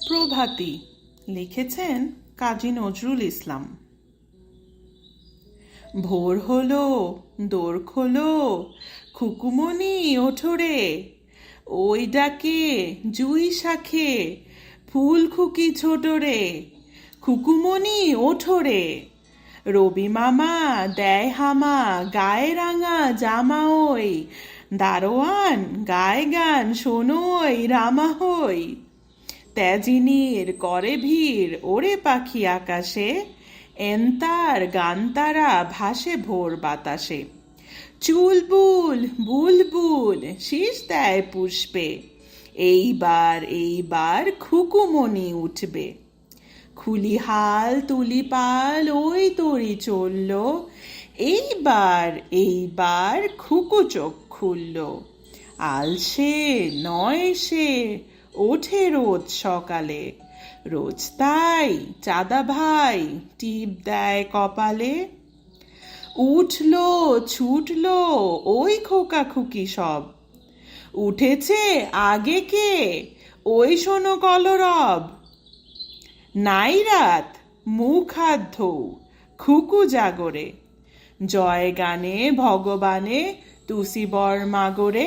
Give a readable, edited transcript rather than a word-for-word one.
প্রভাতী লিখেছেন কাজী নজরুল ইসলাম। ভোর হলো, দোর খোলো, খুকুমনি ওঠো রে, ওই ডাকে জুই শাখে ফুল খুকি ছোট রে, খুকুমনি ওঠো রে। রবি মামা দেয় হামা, গায়ে রাঙা জামা ওই, দারোয়ান গায়ে গান শোনোই রামা হই। তেজিনীর করে ভিড় ওরে পাখি আকাশে, এন্তার গান্তারা ভাসে ভোর বাতাসে। চুলবুল বুলবুল শীষ দেয় পুষ্পে, এইবার এইবার খুকুমনি উঠবে। খুলিহাল তুলিপাল ওই তরি চলল, এইবার এইবার খুকু চোখ খুলল। আলসে নয় সে ওঠে রোজ সকালে, রোজ তাই চাঁদা ভাই টিপ দেয় কপালে। উঠলো ছুটলো ওই খোকা খুকি সব, উঠেছে আগে কে ওই শোনো কলরব। নাই রাত মুখ হাত ধৌ খুকু জাগরে, জয় গানে ভগবানে তুসি বর মাগরে।